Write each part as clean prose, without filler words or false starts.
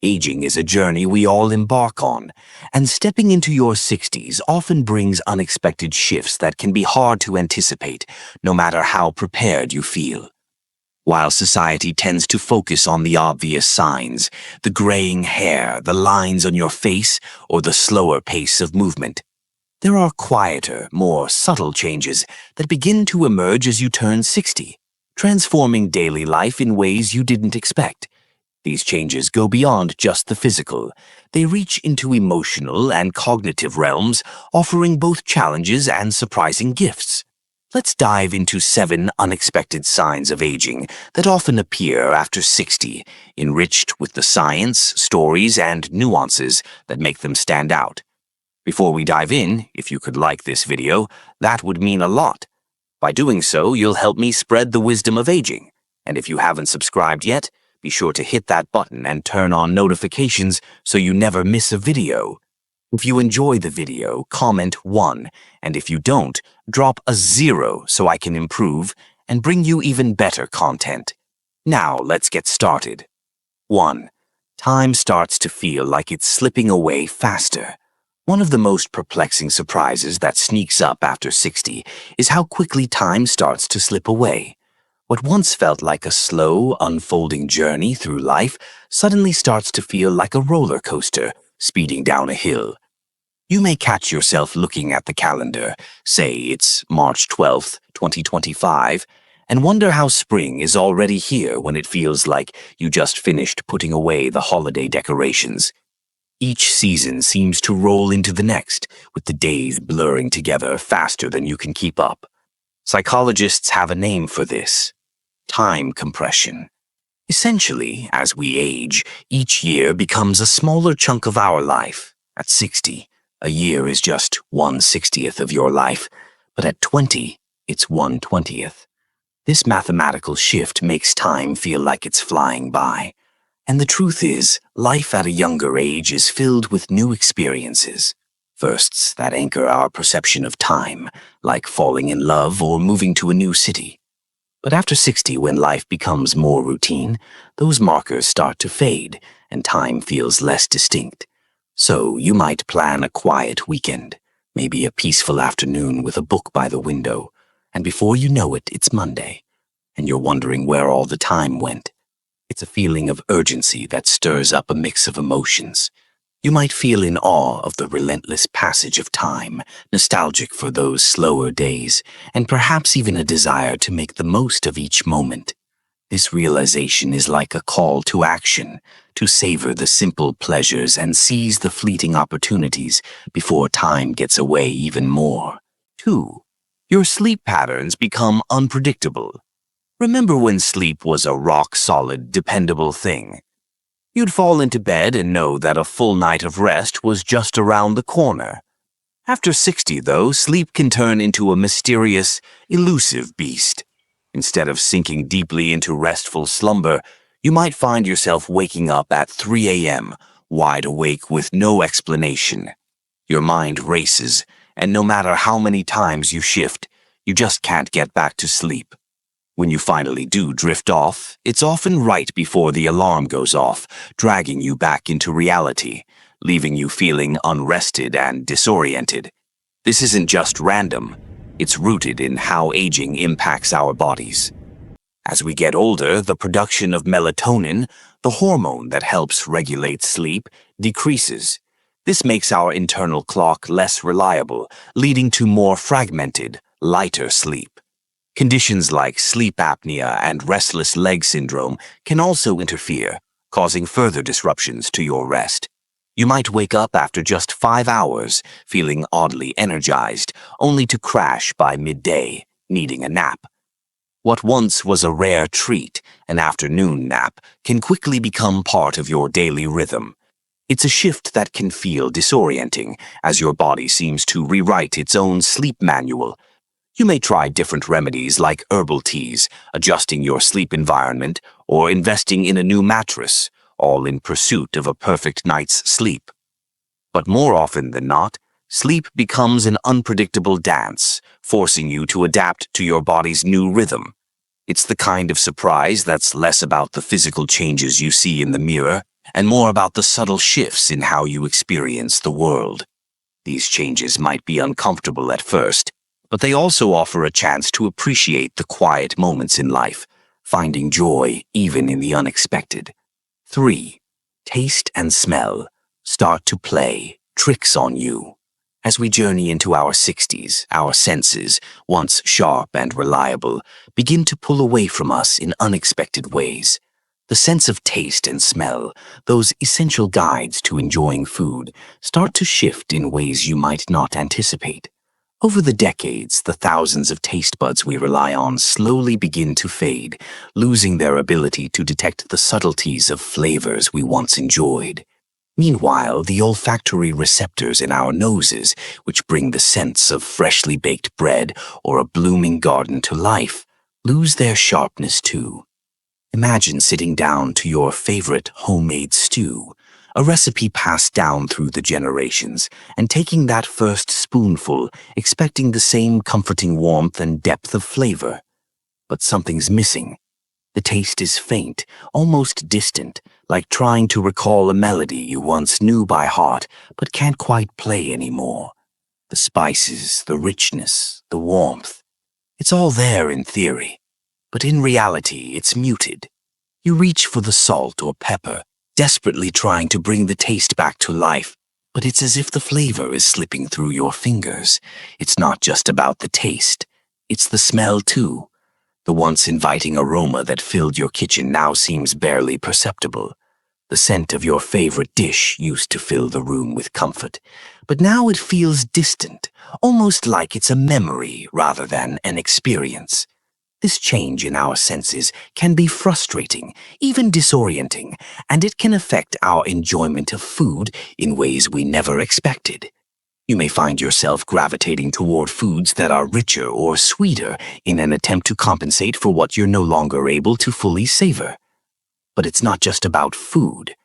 Aging is a journey we all embark on, and stepping into your 60s often brings unexpected shifts that can be hard to anticipate, no matter how prepared you feel. While society tends to focus on the obvious signs, the graying hair, the lines on your face, or the slower pace of movement, there are quieter, more subtle changes that begin to emerge as you turn 60, transforming daily life in ways you didn't expect. These changes go beyond just the physical. They reach into emotional and cognitive realms, offering both challenges and surprising gifts. Let's dive into 7 unexpected signs of aging that often appear after 60, enriched with the science, stories, and nuances that make them stand out. Before we dive in, if you could like this video, that would mean a lot. By doing so, you'll help me spread the wisdom of aging. And if you haven't subscribed yet, be sure to hit that button and turn on notifications so you never miss a video. If you enjoy the video, comment 1, and if you don't, drop a 0 so I can improve and bring you even better content. Now, let's get started. 1. Time starts to feel like it's slipping away faster. One of the most perplexing surprises that sneaks up after 60 is how quickly time starts to slip away. What once felt like a slow, unfolding journey through life suddenly starts to feel like a roller coaster speeding down a hill. You may catch yourself looking at the calendar, say it's March 12th, 2025, and wonder how spring is already here when it feels like you just finished putting away the holiday decorations. Each season seems to roll into the next, with the days blurring together faster than you can keep up. Psychologists have a name for this: time compression. Essentially, as we age, each year becomes a smaller chunk of our life. At 60, a year is just 1/60th of your life, but at 20, it's 1/20th. This mathematical shift makes time feel like it's flying by. And the truth is, life at a younger age is filled with new experiences. Firsts that anchor our perception of time, like falling in love or moving to a new city. But after 60, when life becomes more routine, those markers start to fade and time feels less distinct. So you might plan a quiet weekend, maybe a peaceful afternoon with a book by the window, and before you know it, it's Monday, and you're wondering where all the time went. It's a feeling of urgency that stirs up a mix of emotions. You might feel in awe of the relentless passage of time, nostalgic for those slower days, and perhaps even a desire to make the most of each moment. This realization is like a call to action, to savor the simple pleasures and seize the fleeting opportunities before time gets away even more. 2. Your sleep patterns become unpredictable. Remember when sleep was a rock-solid, dependable thing? You'd fall into bed and know that a full night of rest was just around the corner. After 60, though, sleep can turn into a mysterious, elusive beast. Instead of sinking deeply into restful slumber, you might find yourself waking up at 3 a.m., wide awake with no explanation. Your mind races, and no matter how many times you shift, you just can't get back to sleep. When you finally do drift off, it's often right before the alarm goes off, dragging you back into reality, leaving you feeling unrested and disoriented. This isn't just random. It's rooted in how aging impacts our bodies. As we get older, the production of melatonin, the hormone that helps regulate sleep, decreases. This makes our internal clock less reliable, leading to more fragmented, lighter sleep. Conditions like sleep apnea and restless leg syndrome can also interfere, causing further disruptions to your rest. You might wake up after just 5 hours, feeling oddly energized, only to crash by midday, needing a nap. What once was a rare treat, an afternoon nap, can quickly become part of your daily rhythm. It's a shift that can feel disorienting, as your body seems to rewrite its own sleep manual. You may try different remedies like herbal teas, adjusting your sleep environment, or investing in a new mattress, all in pursuit of a perfect night's sleep. But more often than not, sleep becomes an unpredictable dance, forcing you to adapt to your body's new rhythm. It's the kind of surprise that's less about the physical changes you see in the mirror and more about the subtle shifts in how you experience the world. These changes might be uncomfortable at first, but they also offer a chance to appreciate the quiet moments in life, finding joy even in the unexpected. 3. Taste and smell start to play tricks on you. As we journey into our 60s, our senses, once sharp and reliable, begin to pull away from us in unexpected ways. The sense of taste and smell, those essential guides to enjoying food, start to shift in ways you might not anticipate. Over the decades, the thousands of taste buds we rely on slowly begin to fade, losing their ability to detect the subtleties of flavors we once enjoyed. Meanwhile, the olfactory receptors in our noses, which bring the scents of freshly baked bread or a blooming garden to life, lose their sharpness too. Imagine sitting down to your favorite homemade stew, a recipe passed down through the generations, and taking that first spoonful, expecting the same comforting warmth and depth of flavor. But something's missing. The taste is faint, almost distant, like trying to recall a melody you once knew by heart but can't quite play anymore. The spices, the richness, the warmth. It's all there in theory, but in reality it's muted. You reach for the salt or pepper, desperately trying to bring the taste back to life, but it's as if the flavor is slipping through your fingers. It's not just about the taste, it's the smell too. The once inviting aroma that filled your kitchen now seems barely perceptible. The scent of your favorite dish used to fill the room with comfort, but now it feels distant, almost like it's a memory rather than an experience. This change in our senses can be frustrating, even disorienting, and it can affect our enjoyment of food in ways we never expected. You may find yourself gravitating toward foods that are richer or sweeter in an attempt to compensate for what you're no longer able to fully savor. But it's not just about food.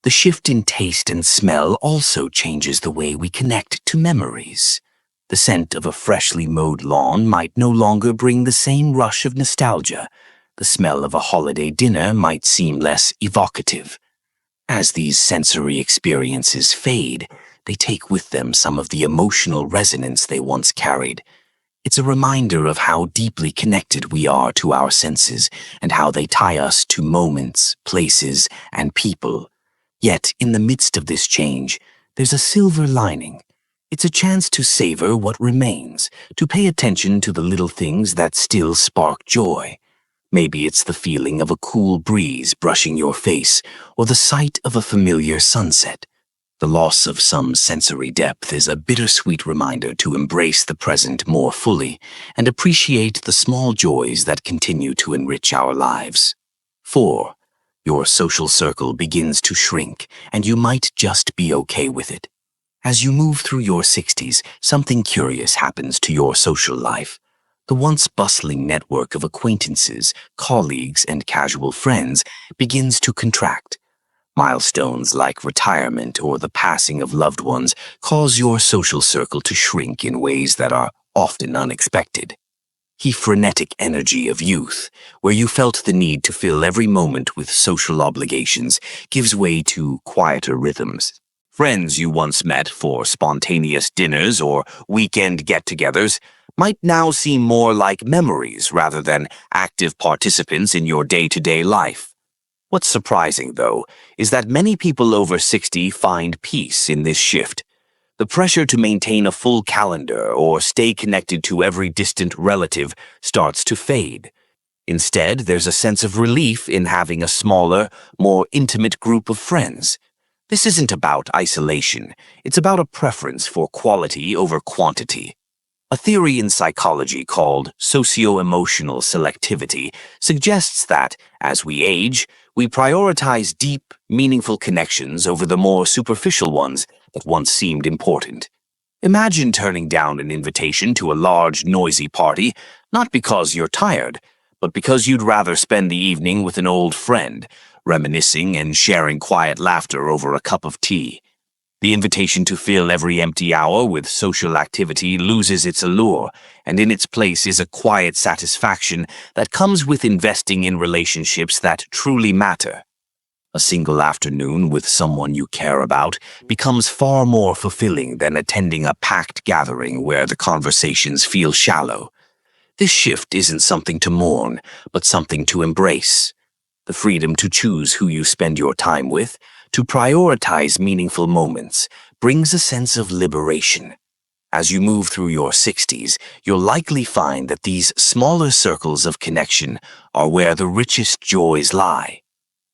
The shift in taste and smell also changes the way we connect to memories. The scent of a freshly mowed lawn might no longer bring the same rush of nostalgia. The smell of a holiday dinner might seem less evocative. As these sensory experiences fade, they take with them some of the emotional resonance they once carried. It's a reminder of how deeply connected we are to our senses and how they tie us to moments, places, and people. Yet, in the midst of this change, there's a silver lining. It's a chance to savor what remains, to pay attention to the little things that still spark joy. Maybe it's the feeling of a cool breeze brushing your face, or the sight of a familiar sunset. The loss of some sensory depth is a bittersweet reminder to embrace the present more fully and appreciate the small joys that continue to enrich our lives. 4. Your social circle begins to shrink, and you might just be okay with it. As you move through your 60s, something curious happens to your social life. The once bustling network of acquaintances, colleagues, and casual friends begins to contract. Milestones like retirement or the passing of loved ones cause your social circle to shrink in ways that are often unexpected. The frenetic energy of youth, where you felt the need to fill every moment with social obligations, gives way to quieter rhythms. Friends you once met for spontaneous dinners or weekend get-togethers might now seem more like memories rather than active participants in your day-to-day life. What's surprising, though, is that many people over 60 find peace in this shift. The pressure to maintain a full calendar or stay connected to every distant relative starts to fade. Instead, there's a sense of relief in having a smaller, more intimate group of friends. This isn't about isolation, it's about a preference for quality over quantity. A theory in psychology called socio-emotional selectivity suggests that, as we age, we prioritize deep, meaningful connections over the more superficial ones that once seemed important. Imagine turning down an invitation to a large, noisy party, not because you're tired, but because you'd rather spend the evening with an old friend, reminiscing and sharing quiet laughter over a cup of tea. The invitation to fill every empty hour with social activity loses its allure, and in its place is a quiet satisfaction that comes with investing in relationships that truly matter. A single afternoon with someone you care about becomes far more fulfilling than attending a packed gathering where the conversations feel shallow. This shift isn't something to mourn, but something to embrace. The freedom to choose who you spend your time with, to prioritize meaningful moments, brings a sense of liberation. As you move through your 60s, you'll likely find that these smaller circles of connection are where the richest joys lie.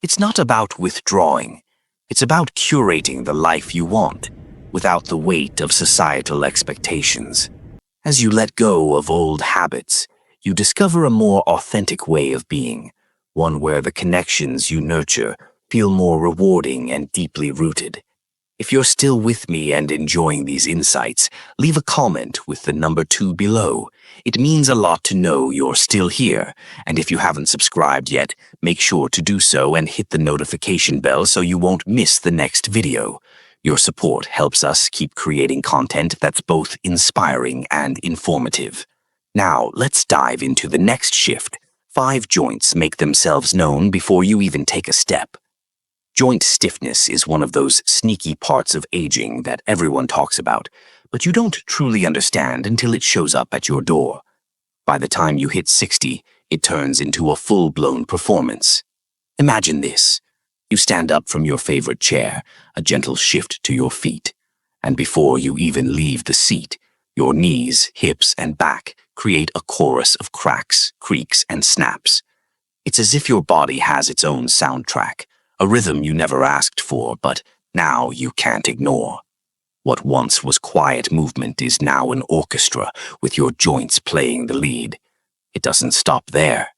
It's not about withdrawing. It's about curating the life you want, without the weight of societal expectations. As you let go of old habits, you discover a more authentic way of being, one where the connections you nurture feel more rewarding and deeply rooted. If you're still with me and enjoying these insights, leave a comment with the number 2 below. It means a lot to know you're still here, and if you haven't subscribed yet, make sure to do so and hit the notification bell so you won't miss the next video. Your support helps us keep creating content that's both inspiring and informative. Now, let's dive into the next shift. 5 joints make themselves known before you even take a step. Joint stiffness is one of those sneaky parts of aging that everyone talks about, but you don't truly understand until it shows up at your door. By the time you hit 60, it turns into a full-blown performance. Imagine this. You stand up from your favorite chair, a gentle shift to your feet, and before you even leave the seat, your knees, hips, and back create a chorus of cracks, creaks, and snaps. It's as if your body has its own soundtrack, a rhythm you never asked for, but now you can't ignore. What once was quiet movement is now an orchestra, with your joints playing the lead. It doesn't stop there.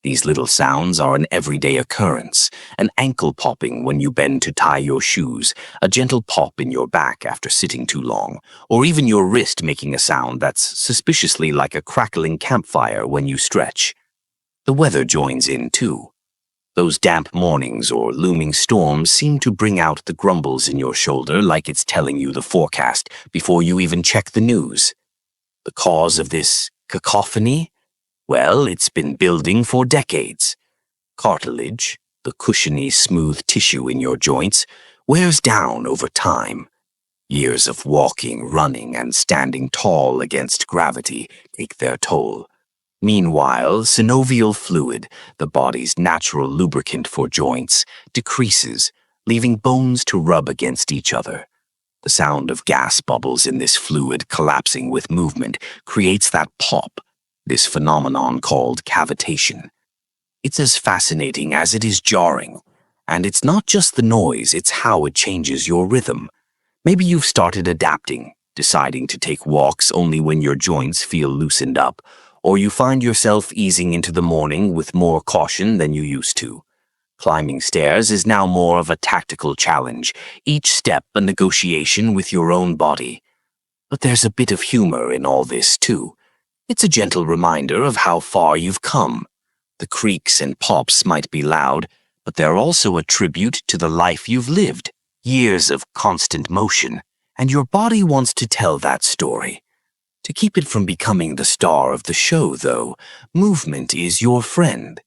These little sounds are an everyday occurrence, an ankle popping when you bend to tie your shoes, a gentle pop in your back after sitting too long, or even your wrist making a sound that's suspiciously like a crackling campfire when you stretch. The weather joins in too. Those damp mornings or looming storms seem to bring out the grumbles in your shoulder like it's telling you the forecast before you even check the news. The cause of this cacophony? Well, it's been building for decades. Cartilage, the cushiony, smooth tissue in your joints, wears down over time. Years of walking, running, and standing tall against gravity take their toll. Meanwhile, synovial fluid, the body's natural lubricant for joints, decreases, leaving bones to rub against each other. The sound of gas bubbles in this fluid collapsing with movement creates that pop, this phenomenon called cavitation. It's as fascinating as it is jarring, and it's not just the noise, it's how it changes your rhythm. Maybe you've started adapting, deciding to take walks only when your joints feel loosened up, or you find yourself easing into the morning with more caution than you used to. Climbing stairs is now more of a tactical challenge, each step a negotiation with your own body. But there's a bit of humor in all this, too. It's a gentle reminder of how far you've come. The creaks and pops might be loud, but they're also a tribute to the life you've lived. Years of constant motion, and your body wants to tell that story. To keep it from becoming the star of the show, though, movement is your friend.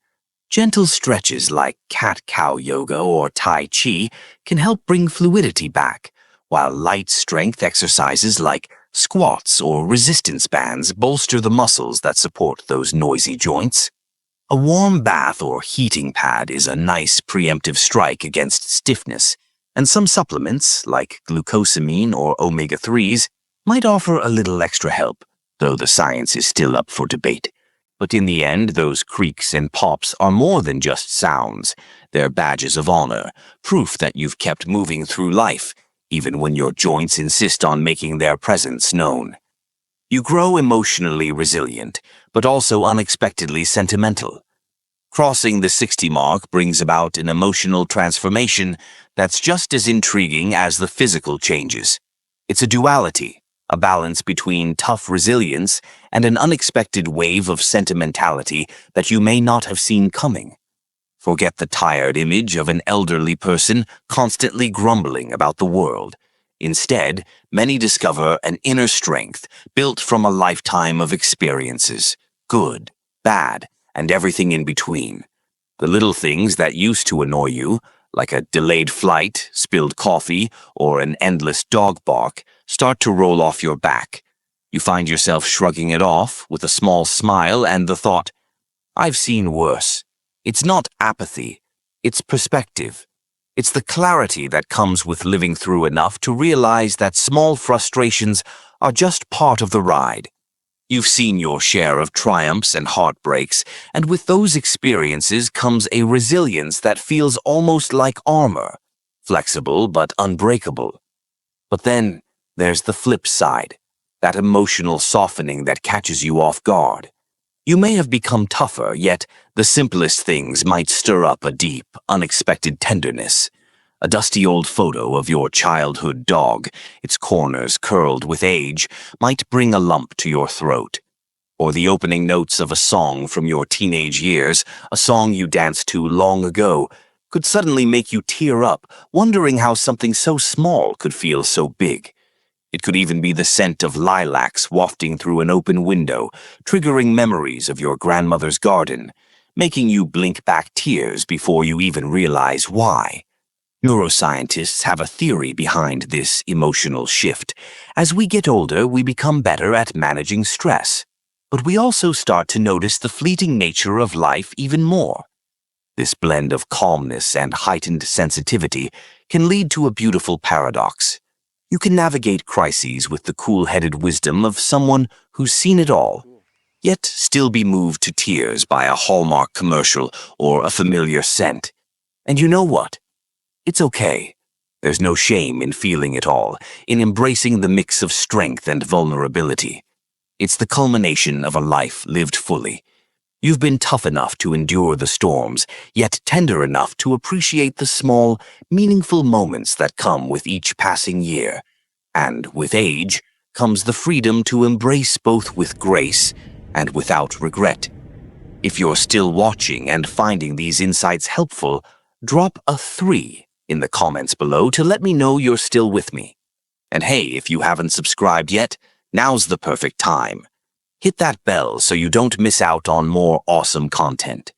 Gentle stretches like cat-cow yoga or tai chi can help bring fluidity back, while light strength exercises like squats or resistance bands bolster the muscles that support those noisy joints. A warm bath or heating pad is a nice preemptive strike against stiffness, and some supplements, like glucosamine or omega-3s, might offer a little extra help, though the science is still up for debate. But in the end, those creaks and pops are more than just sounds. They're badges of honor, proof that you've kept moving through life, even when your joints insist on making their presence known. You grow emotionally resilient, but also unexpectedly sentimental. Crossing the 60 mark brings about an emotional transformation that's just as intriguing as the physical changes. It's a duality, a balance between tough resilience and an unexpected wave of sentimentality that you may not have seen coming. Forget the tired image of an elderly person constantly grumbling about the world. Instead, many discover an inner strength built from a lifetime of experiences, good, bad, and everything in between. The little things that used to annoy you, like a delayed flight, spilled coffee, or an endless dog bark, start to roll off your back. You find yourself shrugging it off with a small smile and the thought, "I've seen worse." It's not apathy, it's perspective. It's the clarity that comes with living through enough to realize that small frustrations are just part of the ride. You've seen your share of triumphs and heartbreaks, and with those experiences comes a resilience that feels almost like armor, flexible but unbreakable. But then there's the flip side, that emotional softening that catches you off guard. You may have become tougher, yet the simplest things might stir up a deep, unexpected tenderness. A dusty old photo of your childhood dog, its corners curled with age, might bring a lump to your throat. Or the opening notes of a song from your teenage years, a song you danced to long ago, could suddenly make you tear up, wondering how something so small could feel so big. It could even be the scent of lilacs wafting through an open window, triggering memories of your grandmother's garden, making you blink back tears before you even realize why. Neuroscientists have a theory behind this emotional shift. As we get older, we become better at managing stress, but we also start to notice the fleeting nature of life even more. This blend of calmness and heightened sensitivity can lead to a beautiful paradox. You can navigate crises with the cool-headed wisdom of someone who's seen it all, yet still be moved to tears by a Hallmark commercial or a familiar scent. And you know what? It's okay. There's no shame in feeling it all, in embracing the mix of strength and vulnerability. It's the culmination of a life lived fully. You've been tough enough to endure the storms, yet tender enough to appreciate the small, meaningful moments that come with each passing year. And with age comes the freedom to embrace both with grace and without regret. If you're still watching and finding these insights helpful, drop a 3 in the comments below to let me know you're still with me. And hey, if you haven't subscribed yet, now's the perfect time. Hit that bell so you don't miss out on more awesome content.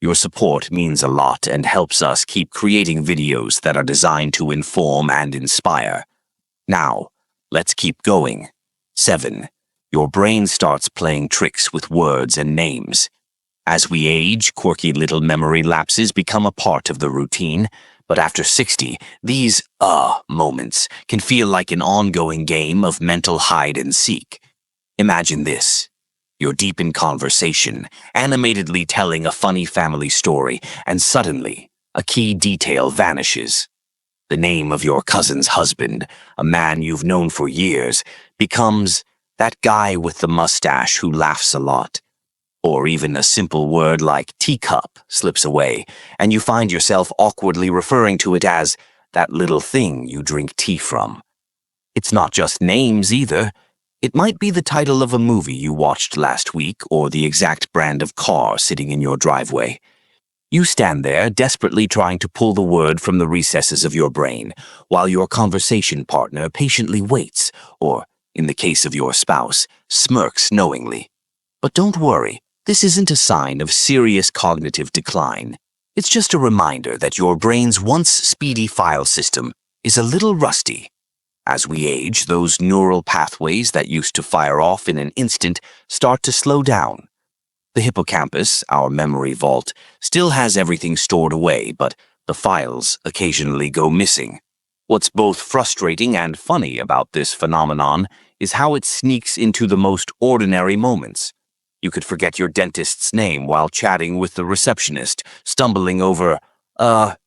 Your support means a lot and helps us keep creating videos that are designed to inform and inspire. Now, let's keep going. 7. Your brain starts playing tricks with words and names. As we age, quirky little memory lapses become a part of the routine, but after 60, these moments can feel like an ongoing game of mental hide and seek. Imagine this. You're deep in conversation, animatedly telling a funny family story, and suddenly, a key detail vanishes. The name of your cousin's husband, a man you've known for years, becomes that guy with the mustache who laughs a lot. Or even a simple word like teacup slips away, and you find yourself awkwardly referring to it as that little thing you drink tea from. It's not just names either. It might be the title of a movie you watched last week or the exact brand of car sitting in your driveway. You stand there desperately trying to pull the word from the recesses of your brain, while your conversation partner patiently waits, or, in the case of your spouse, smirks knowingly. But don't worry, this isn't a sign of serious cognitive decline. It's just a reminder that your brain's once speedy file system is a little rusty. As we age, those neural pathways that used to fire off in an instant start to slow down. The hippocampus, our memory vault, still has everything stored away, but the files occasionally go missing. What's both frustrating and funny about this phenomenon is how it sneaks into the most ordinary moments. You could forget your dentist's name while chatting with the receptionist, stumbling over, the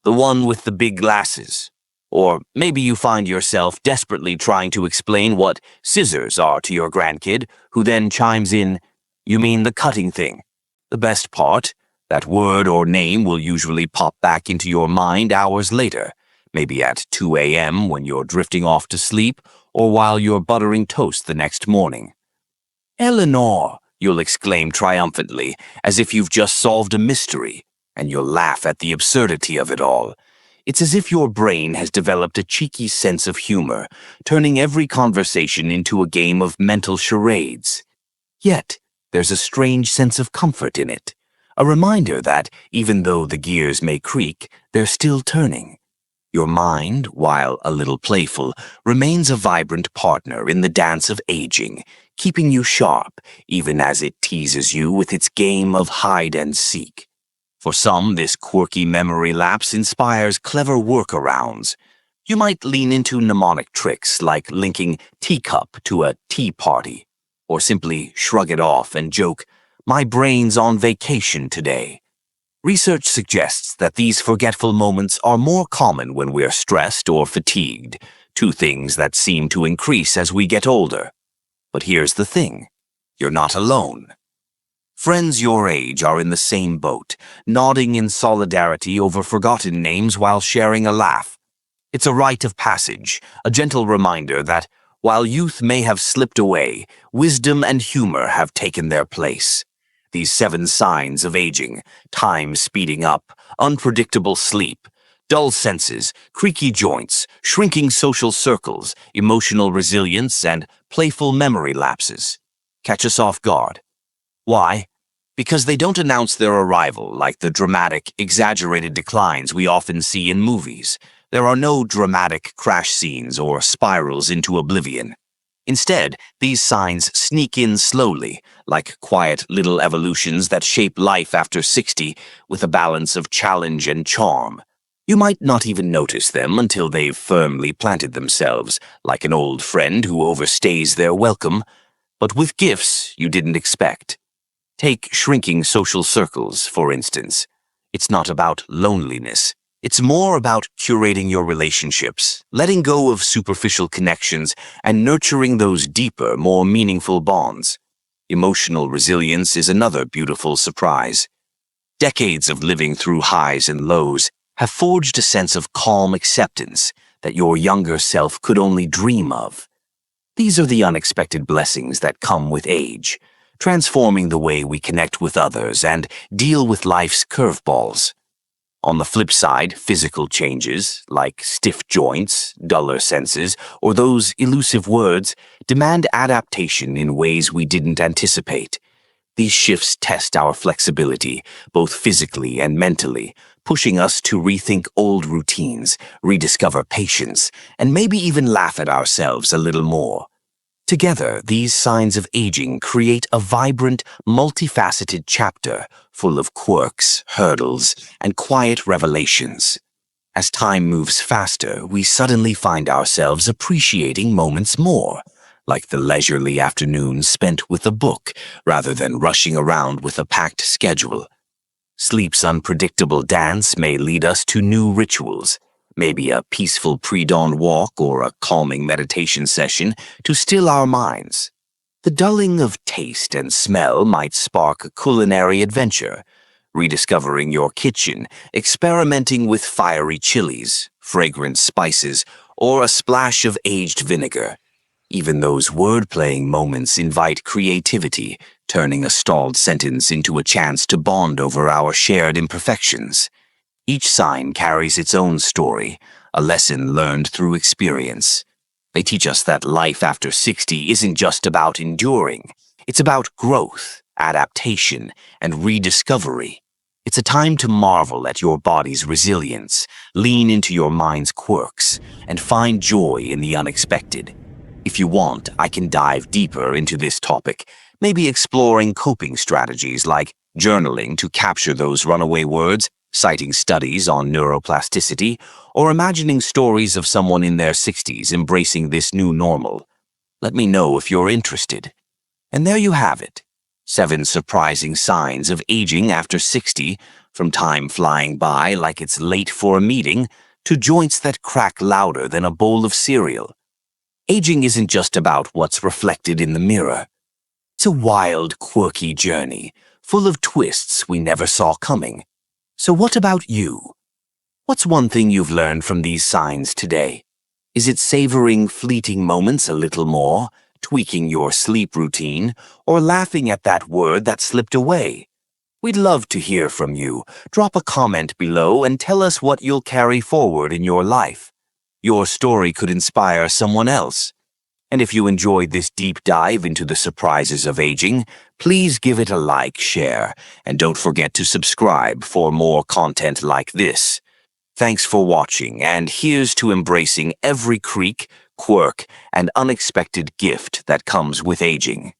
one with the big glasses. Or maybe you find yourself desperately trying to explain what scissors are to your grandkid, who then chimes in, "You mean the cutting thing?" The best part, that word or name will usually pop back into your mind hours later, maybe at 2 a.m. when you're drifting off to sleep, or while you're buttering toast the next morning. "Eleanor," you'll exclaim triumphantly, as if you've just solved a mystery, and you'll laugh at the absurdity of it all. It's as if your brain has developed a cheeky sense of humor, turning every conversation into a game of mental charades. Yet, there's a strange sense of comfort in it, A reminder that even though the gears may creak, they're still turning. Your mind, while a little playful, remains a vibrant partner in the dance of aging, keeping you sharp even as it teases you with its game of hide and seek. For some, this quirky memory lapse inspires clever workarounds. You might lean into mnemonic tricks like linking teacup to a tea party, or simply shrug it off and joke, "My brain's on vacation today." Research suggests that these forgetful moments are more common when we're stressed or fatigued, two things that seem to increase as we get older. But here's the thing, you're not alone. Friends your age are in the same boat, nodding in solidarity over forgotten names while sharing a laugh. It's a rite of passage, a gentle reminder that, while youth may have slipped away, wisdom and humor have taken their place. These 7 signs of aging, time speeding up, unpredictable sleep, dull senses, creaky joints, shrinking social circles, emotional resilience, and playful memory lapses, catch us off guard. Why? Because they don't announce their arrival like the dramatic, exaggerated declines we often see in movies. There are no dramatic crash scenes or spirals into oblivion. Instead, these signs sneak in slowly, like quiet little evolutions that shape life after 60 with a balance of challenge and charm. You might not even notice them until they've firmly planted themselves, like an old friend who overstays their welcome, but with gifts you didn't expect. Take shrinking social circles, for instance. It's not about loneliness. It's more about curating your relationships, letting go of superficial connections, and nurturing those deeper, more meaningful bonds. Emotional resilience is another beautiful surprise. Decades of living through highs and lows have forged a sense of calm acceptance that your younger self could only dream of. These are the unexpected blessings that come with age, transforming the way we connect with others and deal with life's curveballs. On the flip side, physical changes, like stiff joints, duller senses, or those elusive words, demand adaptation in ways we didn't anticipate. These shifts test our flexibility, both physically and mentally, pushing us to rethink old routines, rediscover patience, and maybe even laugh at ourselves a little more. Together, these signs of aging create a vibrant, multifaceted chapter full of quirks, hurdles, and quiet revelations. As time moves faster, we suddenly find ourselves appreciating moments more, like the leisurely afternoons spent with a book rather than rushing around with a packed schedule. Sleep's unpredictable dance may lead us to new rituals, maybe a peaceful pre-dawn walk or a calming meditation session to still our minds. The dulling of taste and smell might spark a culinary adventure, rediscovering your kitchen, experimenting with fiery chilies, fragrant spices, or a splash of aged vinegar. Even those word-playing moments invite creativity, turning a stalled sentence into a chance to bond over our shared imperfections. Each sign carries its own story, a lesson learned through experience. They teach us that life after 60 isn't just about enduring. It's about growth, adaptation, and rediscovery. It's a time to marvel at your body's resilience, lean into your mind's quirks, and find joy in the unexpected. If you want, I can dive deeper into this topic, maybe exploring coping strategies like journaling to capture those runaway words, citing studies on neuroplasticity, or imagining stories of someone in their 60s embracing this new normal. Let me know if you're interested. And there you have it. 7 surprising signs of aging after 60, from time flying by like it's late for a meeting, to joints that crack louder than a bowl of cereal. Aging isn't just about what's reflected in the mirror. It's a wild, quirky journey, full of twists we never saw coming. So what about you? What's one thing you've learned from these signs today? Is it savoring fleeting moments a little more, tweaking your sleep routine, or laughing at that word that slipped away? We'd love to hear from you. Drop a comment below and tell us what you'll carry forward in your life. Your story could inspire someone else. And if you enjoyed this deep dive into the surprises of aging, please give it a like, share, and don't forget to subscribe for more content like this. Thanks for watching, and here's to embracing every creak, quirk, and unexpected gift that comes with aging.